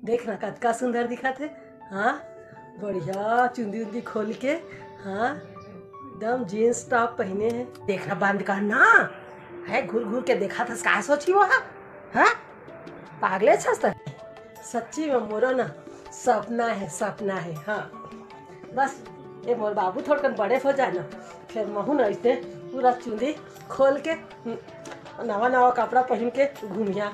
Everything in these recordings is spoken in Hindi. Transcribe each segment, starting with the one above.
देखना कतका सुंदर दिखा थे। हाँ बढ़िया चुंदी उंदी खोल के, हाँ एकदम जीन्स टॉप पहने हैं। देखना बंद करना है, घूर घूर के देखा था क्या सोची वो। हाँ पागले छस सच्ची में मोरो ना सपना है, सपना है। हाँ बस ये मोर बाबू थोड़ा बड़े हो जाए ना, फिर महू ना इसने पूरा चुंदी खोल के नवा नवा कपड़ा पहन के घूमिया।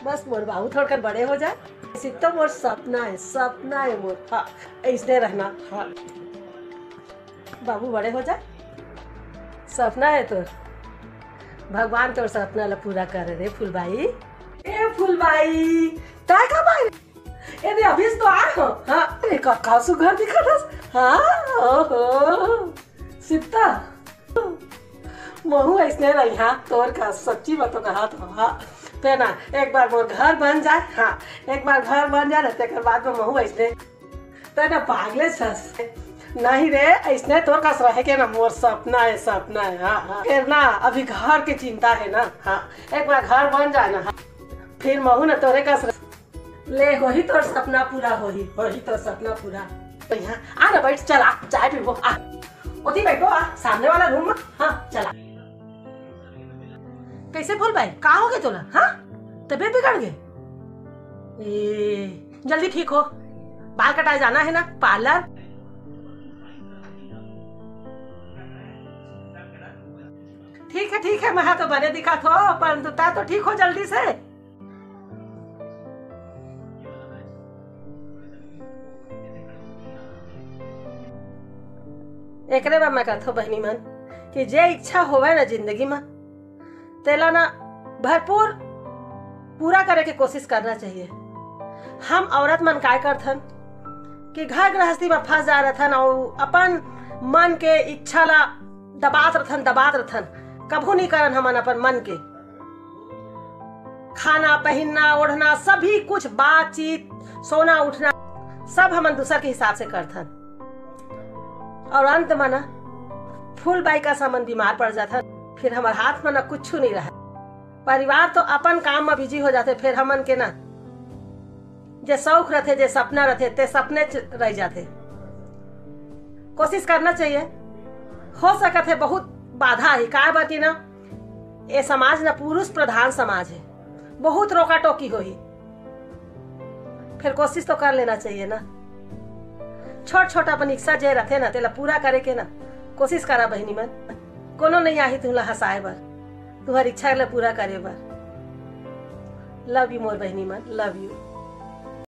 बस मोर बाबू थोड़ा बड़े हो जाए, इसी तो मोर सपना है, सपना है मोर। हाँ इसने रहना। हाँ बाबू बड़े हो जाए, सपना है तो भगवान तोर सपना ला पूरा करे रे फूलबाई। ए फूलबाई काय कब आई? ये अभी तो आए हो। हाँ का सुघर दिखा था। हाँ ओहो सीता महू ऐसने रही। हाँ तोर का सच्ची बात कहा तो। हाँ पे ना एक बार मोर घर बन जाए। हाँ एक बार घर बन जाए ना तेकर बाद में महू ऐसने तो ना पागले छस नहीं रे, ऐसने तोर का रहे के ना मोर सपना है, सपना है। हाँ हाँ फिर ना अभी घर की चिंता है ना। हाँ एक बार घर बन जाए ना, हाँ फिर महू ना तोरे का ले हो ही तोर सपना पूरा, हो ही तोर सपना पूरा। तो यहाँ आ ना बैठ, चला चाय पीबो। आ उठी बैठो, आ सामने वाला रूम में। हाँ चला। कैसे फूलबाई कहाँ हो गए तोला? हाँ तबीयत बिगड़ गई? जल्दी ठीक हो, बाल कटाए जाना है ना पार्लर। ठीक है मैं तो बने दिखा थो, परंतु ता तो ठीक हो जल्दी से। एकरे बा मैं कहथो बहनी मन कि जे इच्छा होवे ना जिंदगी में तेला ना भरपूर पूरा करे के कोशिश करना चाहिए। हम औरत मन काय करथन कि घर गृहस्थी में फंस जा रहथन और अपन मन के इच्छा ला दबात रहथन। कभू नहीं करन हमन अपन मन के। खाना पहनना ओढ़ना सभी कुछ, बातचीत सोना उठना सब हमन दूसर के हिसाब से करथन। और अंत में ना फूलबाई का सामान बीमार पड़ जाता, फिर हमारे हाथ में ना कुछ नहीं रहा। परिवार तो अपन काम में बिजी हो जाते, फिर हमन के ना जे शौक रहते, जे सपना रहते ते सपने रह जाते। कोशिश करना चाहिए, हो सकत है बहुत बाधा है। काय बाकी ना ये समाज ना पुरुष प्रधान समाज है, बहुत रोका टोकी हो ही, फिर कोशिश तो कर लेना चाहिए ना। छोट अपन इच्छा जे रखे ना तेला पूरा करे के ना कोशिश करा बहनी मन। कोनो नहीं आही तुला हंसाए बर, तुम्हारी इच्छा ला पूरा करे बर। लव यू मोर बहनी मन, लव यू।